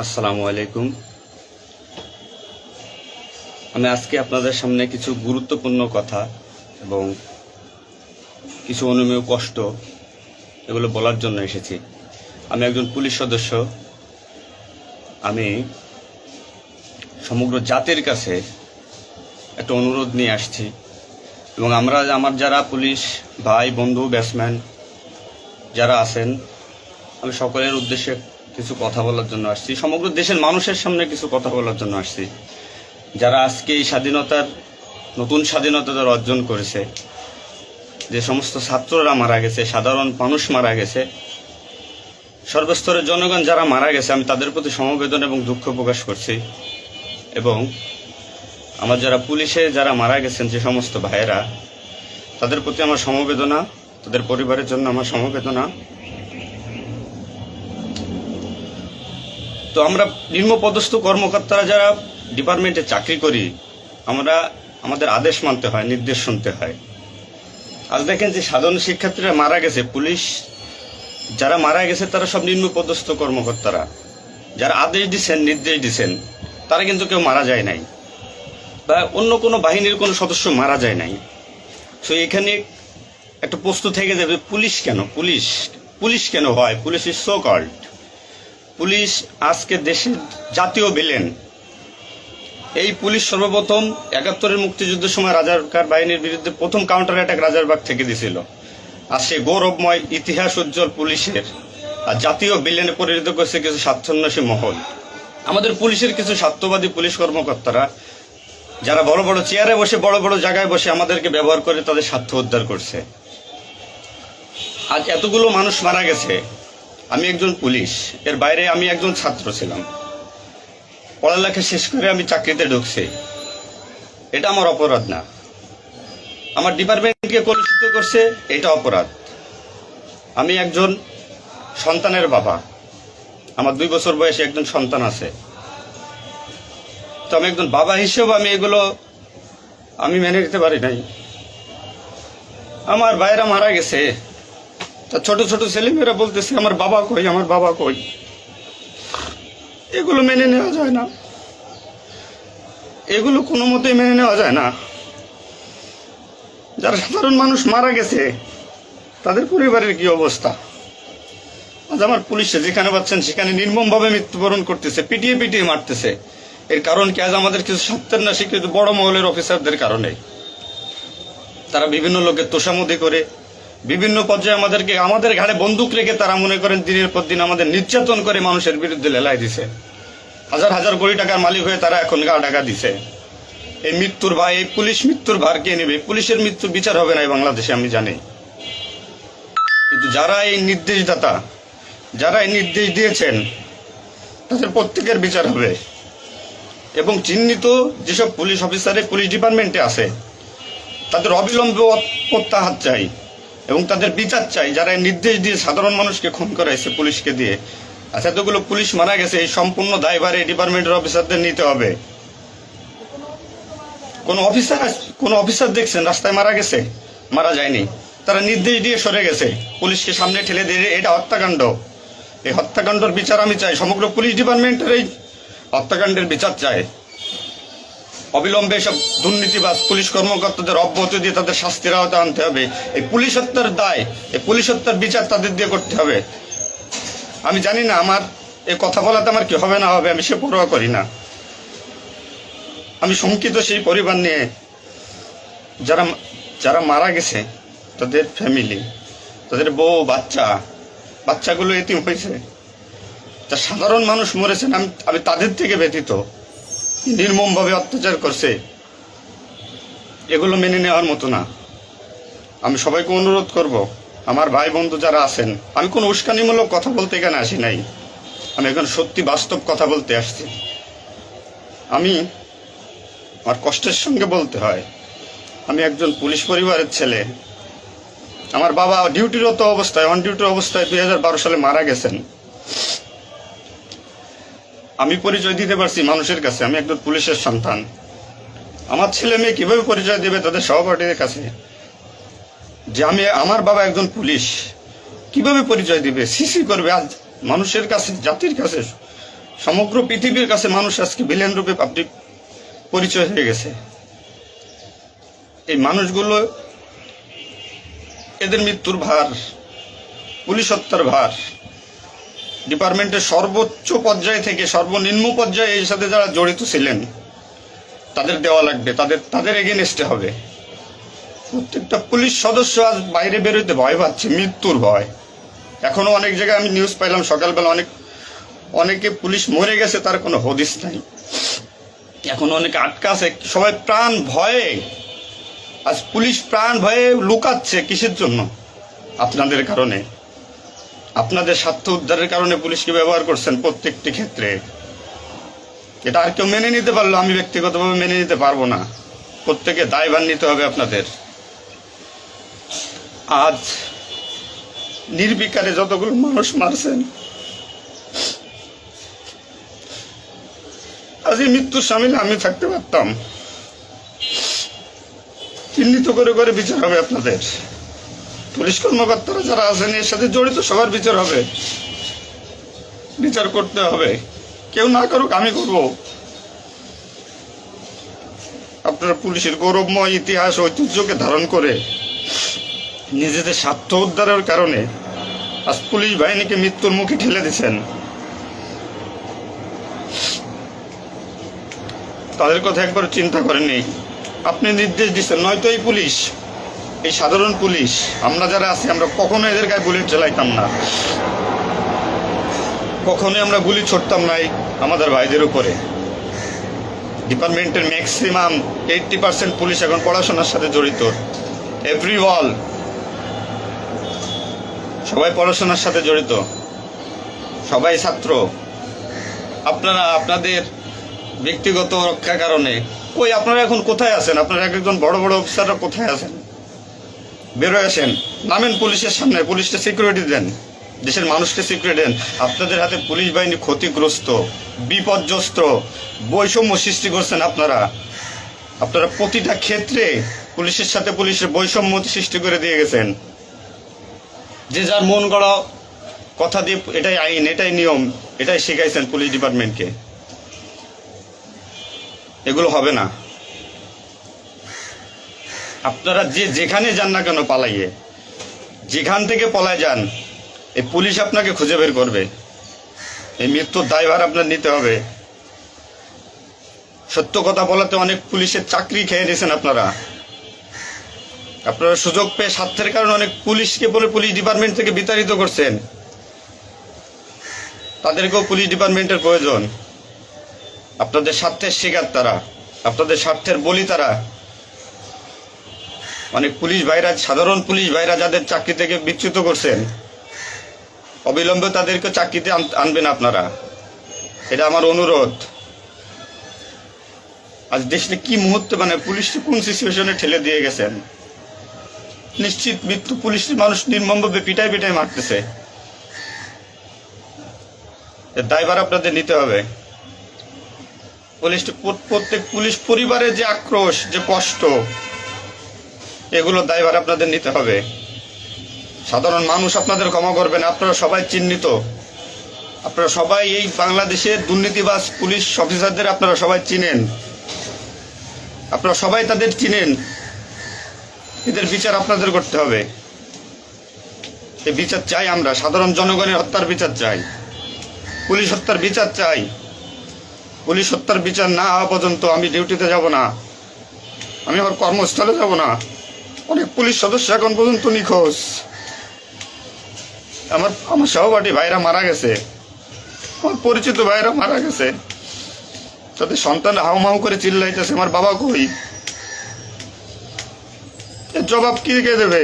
আসসালামু আলাইকুম। আমি আজকে আপনাদের সামনে কিছু গুরুত্বপূর্ণ কথা এবং কিছু অনুমেয় কষ্ট এগুলো বলার জন্য এসেছি। আমি একজন পুলিশ সদস্য। আমি সমগ্র জাতির কাছে একটা অনুরোধ নিয়ে আসছি এবং আমার যারা পুলিশ ভাই বন্ধু ব্যাটসম্যান যারা আছেন, আমি সকলের উদ্দেশ্যে কিছু কথা বলার জন্য আসছি। সমগ্র দেশের মানুষের সামনে কিছু কথা বলার জন্য আসছি। যারা আজকে এই নতুন স্বাধীনতা যারা অর্জন করেছে, যে সমস্ত ছাত্ররা মারা গেছে, সাধারণ মানুষ মারা গেছে, সর্বস্তরের জনগণ যারা মারা গেছে, আমি তাদের প্রতি সমবেদনা এবং দুঃখ প্রকাশ করছি। এবং আমার যারা পুলিশে যারা মারা গেছেন যে সমস্ত ভাইয়েরা, তাদের প্রতি আমার সমবেদনা, তাদের পরিবারের জন্য আমার সমবেদনা। তো আমরা নিম্নপদস্থ কর্মকর্তারা যারা ডিপার্টমেন্টে চাকরি করি, আমাদের আদেশ মানতে হয়, নির্দেশ শুনতে হয়। আজ দেখেন যে সাধারণ শিক্ষার্থীরা মারা গেছে, পুলিশ যারা মারা গেছে তারা সব নিম্নপদস্থ কর্মকর্তারা, যারা আদেশ দিচ্ছেন নির্দেশ দিচ্ছেন, তারা কিন্তু কেউ মারা যায় নাই, বা অন্য কোনো বাহিনীর কোনো সদস্য মারা যায় নাই। তো এখানে একটা প্রশ্ন থেকে যাবে, পুলিশ কেন পুলিশ কেন হয়? Police is so called. Police আজকে দেশের জাতীয় ভিলেন। এই পুলিশ সর্বপ্রথম ৭১-এর মুক্তিযুদ্ধের সময় রাজাকার বাহিনীর বিরুদ্ধে প্রথম কাউন্টার অ্যাটাক রাজারবাগ থেকে দিছিল। আর সে গৌরবময় ইতিহাস উজ্জ্বল পুলিশের আর জাতীয় ভিলেনে পরিণত করছে কিছু স্বার্থান্বেষী মহল। আমাদের পুলিশের কিছু স্বার্থবাদী পুলিশ কর্মকর্তারা যারা বড় বড় চেয়ারে বসে, বড় বড় জায়গায় বসে আমাদেরকে ব্যবহার করে তাদের স্বার্থ উদ্ধার করছে। আজ এতগুলো মানুষ মারা গেছে। আমি একজন পুলিশ, এর বাইরে আমি একজন ছাত্র ছিলাম। পড়ালেখা শেষ করে আমি চাকরিতে ঢুকছি। এটা আমার অপরাধ না। আমার ডিপার্টমেন্টকে কলুষিত করছে, এটা অপরাধ। আমি একজন সন্তানের বাবা। আমার 2 বছর বয়সে একজন সন্তান আছে। তো আমি একজন বাবা হিসেবে এগুলো মেনে নিতে পারি নাই। আমার ভাইয়েরা মারা গেছে, তা ছোট ছোট ছেলেমেয়েরা বলতেছে আমার বাবা কই, আমার বাবা কই। এগুলো মেনে নেওয়া যায় না, এগুলো কোনো মতেই মেনে নেওয়া যায় না। যারা সাধারণ মানুষ মারা গেছে তাদের পরিবারের কি অবস্থা? আজ আমার পুলিশে যেখানে পাচ্ছেন সেখানে নির্মমভাবে মৃত্যুবরণ করতেছে, পিটিয়ে পিটিয়ে মারতেছে। এর কারণ কি? আজ আমাদের কিছু স্বার্থান্বেষী কিন্তু বড় মহলের অফিসারদের কারণে। তারা বিভিন্ন লোকের তোষামোদি করে বিভিন্ন পর্যায়ে আমাদের ঘাড়ে বন্দুক রেখে তারা মনে করেন দিনের পর দিন আমাদের নির্যাতন করে মানুষের বিরুদ্ধে লেলাই দিছে। হাজার হাজার কোটি টাকার মালিক হয়ে তারা এখন গা টাকা দিছে। এই মৃত্যুর ভার, এই পুলিশ মৃত্যুর ভার কে নেবে? পুলিশের মৃত্যুর বিচার হবে না এই বাংলাদেশে, আমি জানি। কিন্তু যারা এই নির্দেশদাতা, যারা এই নির্দেশ দিয়েছেন, তাদের প্রত্যেকের বিচার হবে। এবং চিহ্নিত যেসব পুলিশ অফিসারে পুলিশ ডিপার্টমেন্টে আছে তাদের অবিলম্বে প্রত্যাহার চাই এবং তাদের বিচার চাই, যারা নির্দেশ দিয়ে সাধারণ মানুষকে খুন করাইছে পুলিশকে দিয়ে। আচ্ছা, এতগুলো পুলিশ মারা গেছে, এই সম্পূর্ণ দায়ভার এই ডিপার্টমেন্টের অফিসারদের নিতে হবে। কোন অফিসার দেখছেন রাস্তায় মারা গেছে? মারা যায়নি। তারা নির্দেশ দিয়ে সরে গেছে, পুলিশকে সামনে ঠেলে দিয়ে। এটা হত্যাকাণ্ড। এই হত্যাকাণ্ডের বিচার আমি চাই। সমগ্র পুলিশ ডিপার্টমেন্টের এই হত্যাকাণ্ডের বিচার চাই। অবিলম্বে সব দুর্নীতিবাজ পুলিশ কর্মকর্তাদের অব্যাহতি দিয়ে তাদের শাস্তির আওতায় আনতে হবে। এই পুলিশ হত্যার দায়, এই পুলিশ হত্যার বিচার তাদের দিয়ে করতে হবে। আমি জানি না আমার এই কথা বলাতে আমার কি হবে না হবে, আমি সে পরোয়া করি না। আমি শঙ্কিত সেই পরিবার নিয়ে, যারা মারা গেছে, তাদের ফ্যামিলি, তাদের বউ বাচ্চাগুলো এতিম হয়েছে। তা সাধারণ মানুষ মরেছেন, আমি তাদের থেকে ব্যতীত। নির্মমভাবে অত্যাচার করছে, এগুলো মেনে নেওয়ার মতো না। আমি সবাইকে অনুরোধ করব, আমার ভাই বন্ধু যারা আছেন, আমি কোনো উস্কানিমূলক কথা বলতে এখানে আসি নাই। আমি এখানে সত্যি বাস্তব কথা বলতে আসছি। আমার কষ্টের সঙ্গে বলতে হয়, আমি একজন পুলিশ পরিবারের ছেলে। আমার বাবা অন ডিউটি অবস্থায় 2012 সালে মারা গেছেন। আমি পরিচয় দিতে পারছি মানুষের কাছে, আমি একজন পুলিশের সন্তান। আমার ছেলে মেয়ে কিভাবে পরিচয় দেবে তাদের সহপাঠীদের কাছে যে আমার বাবা একজন পুলিশ? কিভাবে পরিচয় দিবে? সিসি করবে? আজ মানুষের কাছে, জাতির কাছে সমগ্র পৃথিবীর কাছে মানুষ আজকে ভিলেন রূপে পাবলিক পরিচয় হয়ে গেছে। এই মানুষগুলো, এদের মৃত্যুর ভার, পুলিশ হত্যার ভার ডিপার্টমেন্টের সর্বোচ্চ পর্যায় থেকে সর্বনিম্ন পর্যায়ে এর সাথে যারা জড়িত ছিলেন তাদের দেওয়া লাগবে, তাদের এগেনস্টে হবে। প্রত্যেকটা পুলিশ সদস্য আজ বাইরে বেরোতে ভয় পাচ্ছে, মৃত্যুর ভয়। এখনো অনেক জায়গায় আমি নিউজ পাইলাম সকালবেলা, অনেকে পুলিশ মরে গেছে, তার কোনো হদিস নাই। এখন অনেকে আটকা আছে, সবাই প্রাণ ভয়ে, আজ পুলিশ প্রাণ ভয়ে লুকাচ্ছে। কিসের জন্য? আপনাদের কারণে, আপনাদের স্বার্থ উদ্ধারের কারণে পুলিশকে ব্যবহার করছেন প্রত্যেকটি ক্ষেত্রে। এটা আর কেউ মেনে নিতে পারলো, আমি ব্যক্তিগতভাবে মেনে নিতে পারবো না। প্রত্যেকে দায়ভার নিতে হবে আপনাদের। আজ নির্বিকারে যতগুলো মানুষ মারছেন, আজ এই মৃত্যুর সামিলে আমি থাকতে পারতাম। চিহ্নিত করে করে বিচার হবে আপনাদের। পুলিশ কর্মকর্তারা যারা আছেন এর সাথে জড়িত সবার বিচার হবে, বিচার করতে হবে। কেউ না করুক, আমি করব। আপনারা পুলিশের গৌরবময় ইতিহাস ঐতিহ্যকে ধারণ করে নিজেদের স্বার্থ উদ্ধারের কারণে আজ পুলিশ বাহিনীকে মৃত্যুর মুখে ঠেলে দিচ্ছেন। তাদের কথা একবার চিন্তা করেননি। আপনি নির্দেশ দিচ্ছেন, নয়তো এই পুলিশ, এই সাধারণ পুলিশ, আমরা যারা আছি, আমরা কখনো এদের গায়ে বুলেট চালাইতাম না, কখনোই আমরা গুলি ছড়তাম নাই আমাদের ভাইদের উপরে। ডিপার্টমেন্টের ম্যাক্সিমাম 80% পুলিশ এখন পড়াশোনার সাথে জড়িত। এভরি ওয়াল, সবাই পড়াশোনার সাথে জড়িত, সবাই ছাত্র। আপনারা আপনাদের ব্যক্তিগত রক্ষার কারণে কই, আপনারা এখন কোথায় আছেন? আপনারা একজন বড় বড় অফিসাররা কোথায় আছেন? বেরোয় আসেন, নামেন পুলিশের সামনে, পুলিশকে সিকিউরিটি দেন, দেশের মানুষকে সিকিউরিটি দেন। আপনাদের হাতে পুলিশ বাহিনী ক্ষতিগ্রস্ত, বিপর্যস্ত, বৈষম্য সৃষ্টি করছেন আপনারা। আপনারা প্রতিটা ক্ষেত্রে পুলিশের সাথে পুলিশের বৈষম্য সৃষ্টি করে দিয়ে গেছেন। যে যার মন গড়া কথা দিয়ে এটাই আইন, এটাই নিয়ম, এটাই শিখাইছেন পুলিশ ডিপার্টমেন্টকে। এগুলো হবে না। আপনারা যেখানে যান না কেন পালাইয়ে, যেখান থেকে পলায় যান, এই পুলিশ আপনাকে খুঁজে বের করবে। এই মৃত্যুর দায়ভার আপনার নিতে হবে। সত্য কথা বলাতে অনেক পুলিশের চাকরি খেয়ে নিয়েছেন আপনারা। আপনারা সুযোগ পেয়ে স্বার্থের কারণে অনেক পুলিশকে বলে পুলিশ ডিপার্টমেন্ট থেকে বিতাড়িত করছেন। তাদেরকেও পুলিশ ডিপার্টমেন্টের প্রয়োজন। আপনাদের স্বার্থের শিকার তারা, আপনাদের স্বার্থের বলি তারা। অনেক পুলিশ ভাইরা, সাধারণ পুলিশ ভাইরা যাদের চাকরি থেকে বিচ্যুত করছেন, অবিলম্বে তাদেরকে চাকরিতে আনবেন আপনারা। এটা আমার অনুরোধ। আজ দেশে কি মুহূর্তে, মানে পুলিশকে কোন সিচুয়েশনে ঠেলে দিয়ে গেছেন। নিশ্চিত মৃত্যু, পুলিশের মানুষ নির্মমভাবে পিটাই পিটাই মারতেছে। এর দায়ভার আপনাদের নিতে হবে। প্রত্যেক পুলিশ পরিবারের যে আক্রোশ, যে কষ্ট, এগুলো দায়ভার আপনাদের নিতে হবে। সাধারণ মানুষ আপনাদের ক্ষমা করবেন। আপনারা সবাই চিহ্নিত, আপনারা সবাই এই বাংলাদেশের দুর্নীতিবাজ পুলিশ অফিসারদের আপনারা সবাই চিনেন, আপনারা সবাই তাদের চিনেন। এদের বিচার আপনাদের করতে হবে। এই বিচার চাই আমরা, সাধারণ জনগণের হত্যার বিচার চাই, পুলিশ হত্যার বিচার চাই। পুলিশ হত্যার বিচার না হওয়া পর্যন্ত আমি ডিউটিতে যাব না, আমি আমার কর্মস্থলে যাব না। অনেক পুলিশ সদস্য এখন পর্যন্ত নিখোঁজ। আমার সহপাঠী ভাইরা মারা গেছে, আমার পরিচিত ভাইরা মারা গেছে। তাদের সন্তান হাউমাউ করে চিল্লাইতেছে, আমার বাবা কই? এর জবাব কি কে দেবে?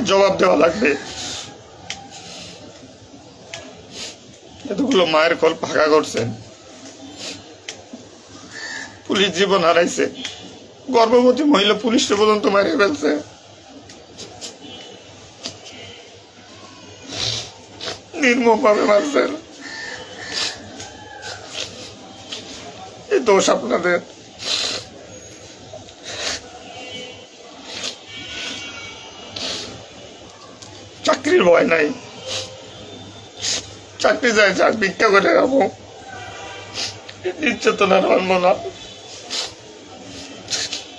জবাব দেওয়া লাগবে। এতগুলো মায়ের কোল ফাঁকা করছেন, পুলিশ জীবন হারাইছে, গর্ভবতী মহিলা পুলিশে পর্যন্ত মারিয়ে ফেলছে। নির্মম ভাবে মারছেন। এই দোষ আপনাদের। চাকরির ভয় নাই, চাকরি যায় যাক, ভিক্ষা করে খাবো, নির্যাতনার মানবো না।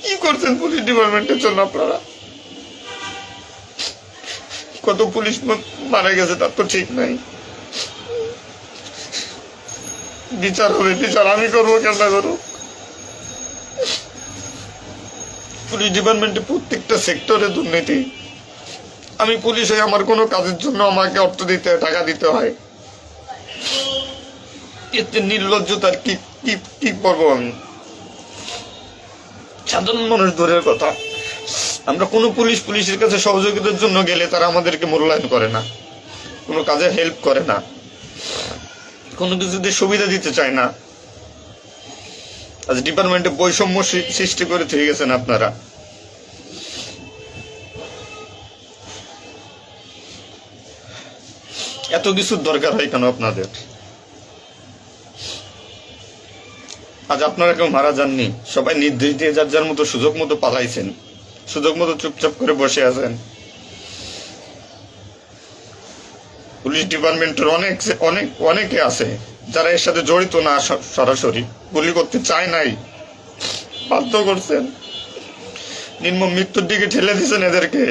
কি করছেন পুলিশ ডিপার্টমেন্টের জন্য আপনারা? কত পুলিশ মারা গেছে তার তো ঠিক নাই। বিচার হবে, বিচার আমি করবো, কেমন করবো? পুলিশ ডিপার্টমেন্টে প্রত্যেকটা সেক্টরে দুর্নীতি। আমি পুলিশ হয়ে আমার কোনো কাজের জন্য আমাকে অর্থ দিতে হয়, টাকা দিতে হয়। এতে নির্লজ্জতার কি কি কি করবো আমি? সাধারণ মানুষ দূরের কথা, আমরা কোনো পুলিশের কাছে সহযোগিতার জন্য গেলে তারা আমাদেরকে মূল্যায়ন করে না, কোনো কাজে হেল্প করে না, কোনো কিছুতে সুবিধা দিতে চায় না। আজ ডিপার্টমেন্টে বৈষম্য সৃষ্টি করে থেকে গেছেন আপনারা। এত কিছুর দরকার হয় কেন আপনাদের? আজ আপনারা কেউ মারা যাননি, সবাই নির্দেশ দিয়ে যার যার মতো সুযোগ মতো পালাইছেন, সুযোগ মতো চুপচাপ করে বসে আছেন। পুলিশ ডিপার্টমেন্টের অনেকে আছে যারা এর সাথে জড়িত না, সরাসরি গুলি করতে চায় নাই, বাধ্য করছেন, নির্মম মৃত্যুর দিকে ঠেলে দিয়েছেন এদেরকে।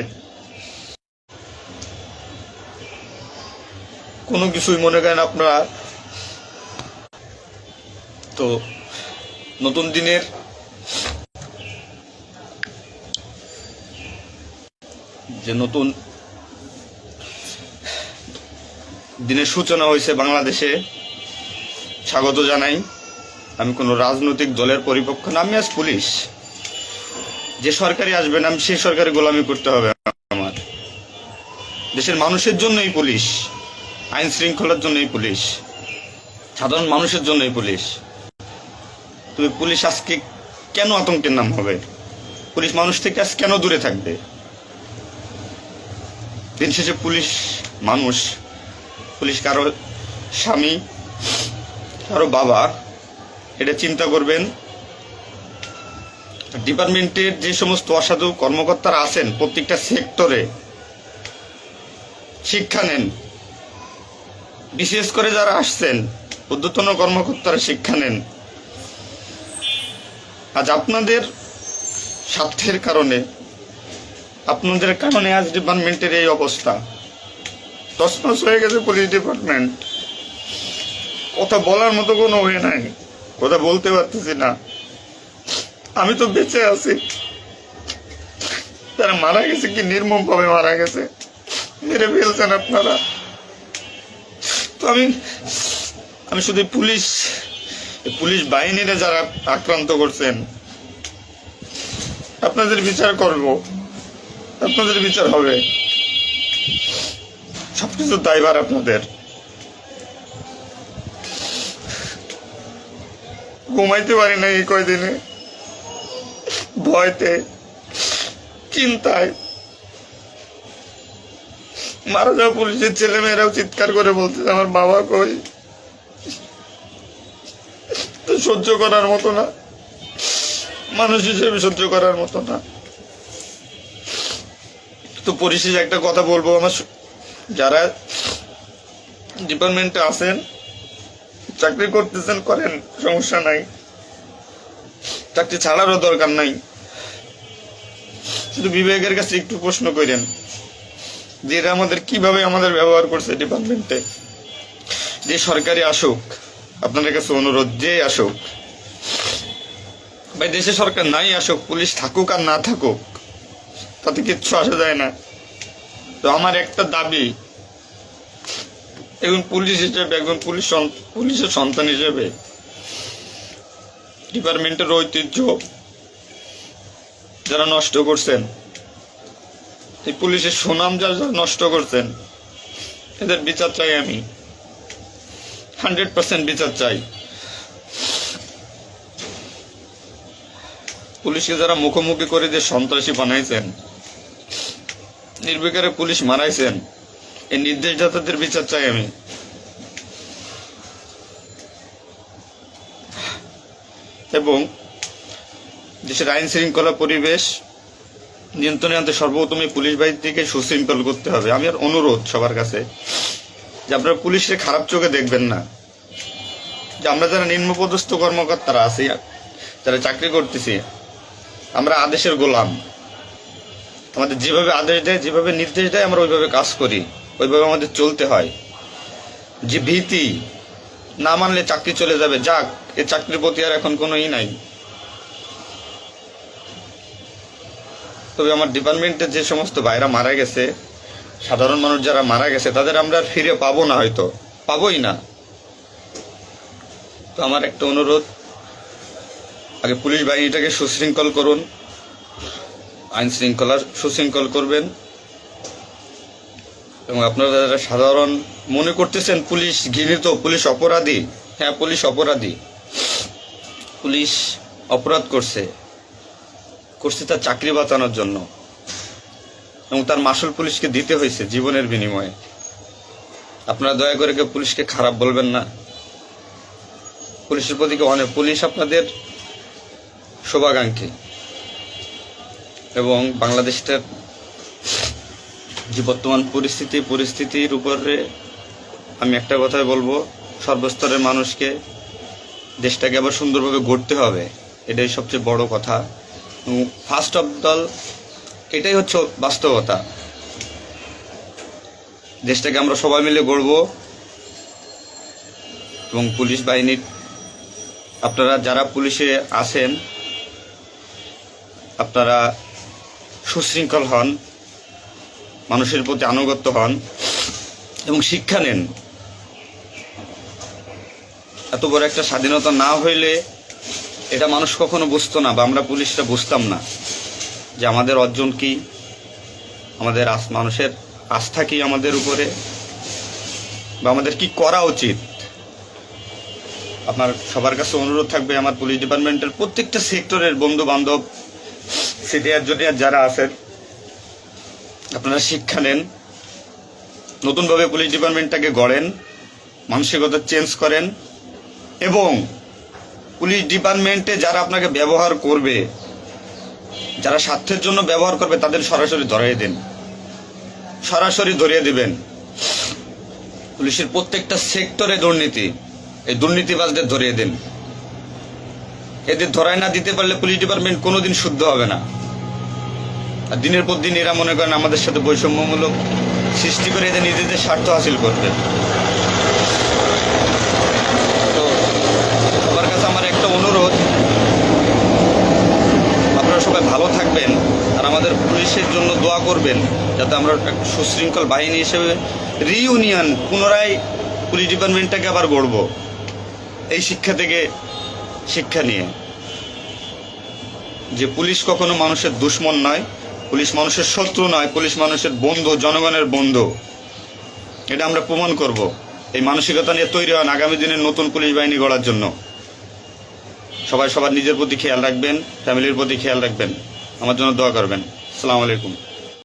কোনো কিছুই মনে করেন আপনারা তো নতুন দিনের যে নতুন দিনের সূচনা হয়েছে বাংলাদেশে, স্বাগত জানাই। আমি কোনো রাজনৈতিক দলের পরিপক্ষ না, আমি আজ পুলিশ। যে সরকারি আসবেন আমি সেই সরকারি গোলামি করতে হবে আমার। দেশের মানুষের জন্যই পুলিশ, আইন শৃঙ্খলার জন্যই পুলিশ, সাধারণ মানুষের জন্যই পুলিশ। তুমি পুলিশ আজকে কেন আতঙ্কের নাম হবে? পুলিশ মানুষ থেকে আজ কেন দূরে থাকবে? দিন শেষে পুলিশ মানুষ, পুলিশ কারো স্বামী, কারো বাবা, এটা চিন্তা করবেন। ডিপার্টমেন্টের যে সমস্ত অসাধু কর্মকর্তারা আছেন প্রত্যেকটা সেক্টরে শিক্ষা নেন। বিশেষ করে যারা আসছেন ঊর্ধ্বতন কর্মকর্তারা শিক্ষা নেন। আজ আপনাদের স্বার্থের কারণে, আপনাদের কারণে আজ ডিপার্টমেন্টের এই অবস্থা। তছনছ হয়ে গেছে পুলিশ ডিপার্টমেন্ট। কথা বলার মতো কোনো ওয়ে নাই, কথা বলতে পারতেছি না। আমি তো বেঁচে আছি, তারা মারা গেছে, কি নির্মম ভাবে মারা গেছে, মেরে ফেলছেন আপনারা। তো আমি শুধু পুলিশ বাহিনীরা যারা আক্রান্ত করছেন আপনাদের বিচার করব, আপনাদের বিচার হবে। সবকিছু দায়ভার আপনাদের। ঘুমাইতে পারি না এই কয়দিনে, ভয়তে, চিন্তায়। মারা যাওয়া পুলিশের ছেলেমেয়েরাও চিৎকার করে বলছে আমার বাবা কই। সহ্য করার মতো না, মানুষ হিসেবে সহ্য করার মতো না। তো পরিশেষে একটা কথা বলবো, আমার যারা ডিপার্টমেন্টে আছেন, চাকরি করতেছেন করেন, সমস্যা নাই, চাকরি ছাড়ারও দরকার নাই। শুধু বিবেকের কাছে একটু প্রশ্ন করেন যে এরা আমাদের কিভাবে আমাদের ব্যবহার করছে ডিপার্টমেন্টে। যে সরকারি আসুক, আপনাদের কাছে অনুরোধ, যে আসুক ভাই, দেশে সরকার নাই আসুক, পুলিশ থাকুক আর না থাকুক, তাতে কিচ্ছু আসা যায় না। তো আমার একটা দাবি, একজন পুলিশ হিসেবে, একজন পুলিশের সন্তান হিসেবে, ডিপার্টমেন্টের ঐতিহ্য যারা নষ্ট করছেন, এই পুলিশের সুনাম যারা নষ্ট করছেন, এদের বিচার চাই আমি, 100% বিচার চাই। পুলিশকে যারা মুখোমুখি করে যে সন্ত্রাসী বানাইছেন, নির্বিকারে পুলিশ মারাইছেন, এই নির্দেশদাতাদের বিচার চাই আমি। এবং দেশের আইন শৃঙ্খলা পরিবেশ নিয়ন্ত্রণে আনতে সর্বপ্রথমে পুলিশ বাহিনীকে সুশৃঙ্খল করতে হবে। আমি আর অনুরোধ সবার কাছে, যে আপনারা পুলিশে খারাপ চোখে দেখবেন না, যে আমরা যারা নিম্নপদস্থ কর্মকর্তারা আছি, যারা চাকরি করতেছি, আমরা আদেশের গোলাম। আমাদের যেভাবে আদেশ দেয়, যেভাবে নির্দেশ দেয়, আমরা ওইভাবে কাজ করি, ওইভাবে আমাদের চলতে হয়। যে ভীতি, না মানলে চাকরি চলে যাবে, যাক, এ চাকরির প্রতি আর এখন কোনো নাই। তবে আমার ডিপার্টমেন্টে যে সমস্ত ভাইরা মারা গেছে, সাধারণ মানুষ যারা মারা গেছে, তাদের আমরা আর ফিরে পাবো না, হয়তো পাবোই না। তো আমার একটা অনুরোধ, আগে পুলিশ বাহিনীটাকে সুশৃঙ্খল করুন, আইন শৃঙ্খলা সুশৃঙ্খল করবেন। এবং আপনারা যারা সাধারণ মনে করতেছেন পুলিশ ঘৃণিত, পুলিশ অপরাধী, হ্যাঁ পুলিশ অপরাধী, পুলিশ অপরাধ করছে তার চাকরি বাঁচানোর জন্য, এবং তার মাসুল পুলিশকে দিতে হয়েছে জীবনের বিনিময়ে। আপনারা দয়া করে কেউ পুলিশকে খারাপ বলবেন না। পুলিশের প্রতি অনেক, পুলিশ আপনাদের শুভাকাঙ্ক্ষী। এবং বাংলাদেশটার যে বর্তমান পরিস্থিতির উপরে আমি একটা কথাই বলবো, সর্বস্তরের মানুষকে, দেশটাকে আবার সুন্দরভাবে গড়তে হবে, এটাই সবচেয়ে বড় কথা। ফার্স্ট অফ অল এটাই হচ্ছে বাস্তবতা। দেশটাকে আমরা সবাই মিলে গড়ব। এবং পুলিশ বাহিনীর আপনারা যারা পুলিশে আছেন, আপনারা সুশৃঙ্খল হন, মানুষের প্রতি আনুগত্য হন এবং শিক্ষা নেন। এত বড় একটা স্বাধীনতা না হইলে এটা মানুষ কখনো বুঝতো না, বা আমরা পুলিশরা বুঝতাম না যে আমাদের অর্জন কি, আমাদের মানুষের আস্থা কি আমাদের উপরে, বা আমাদের কি করা উচিত। আপনার সবার কাছে অনুরোধ থাকবে, আমার পুলিশ ডিপার্টমেন্টের প্রত্যেকটা সেক্টরের বন্ধু বান্ধব, সিনিয়র জুনিয়র যারা আছেন, আপনারা শিক্ষা নেন, নতুনভাবে পুলিশ ডিপার্টমেন্টটাকে গড়েন, মানসিকতা চেঞ্জ করেন। এবং পুলিশ ডিপার্টমেন্টে যারা আপনাকে ব্যবহার করবে, যারা স্বার্থের জন্য ব্যবহার করবে, তাদের সরাসরি ধরিয়ে দেন, সরাসরি ধরিয়ে দিবেন। পুলিশের প্রত্যেকটা সেক্টরে দুর্নীতি, এই দুর্নীতিবাজদের ধরিয়ে দেন। এদের ধরায় না দিতে পারলে পুলিশ ডিপার্টমেন্ট কোনোদিন শুদ্ধ হবে না। আর দিনের পর দিন এরা মনে করেন আমাদের সাথে বৈষম্যমূলক সৃষ্টি করে এদের নিজেদের স্বার্থ হাসিল করবে। তো সবার কাছে আমার একটা অনুরোধ, আপনারা সবাই ভালো থাকবেন আর আমাদের পুলিশের জন্য দোয়া করবেন, যাতে আমরা একটা সুশৃঙ্খল বাহিনী হিসেবে রিইউনিয়ন, পুনরায় পুলিশ ডিপার্টমেন্টটাকে আবার গড়ব, এই শিক্ষা থেকে শিক্ষা নিয়ে, যে পুলিশ কখনো মানুষের দুশ্মন নয়, পুলিশ মানুষের শত্রু নয়, পুলিশ মানুষের বন্ধু, জনগণের বন্ধু। এটা আমরা প্রমাণ করব। এই মানসিকতা নিয়ে তৈরি হন আগামী দিনের নতুন পুলিশ বাহিনী গড়ার জন্য। সবাই সবার নিজের প্রতি খেয়াল রাখবেন, ফ্যামিলির প্রতি খেয়াল রাখবেন, আমার জন্য দোয়া করবেন। আসসালামু আলাইকুম।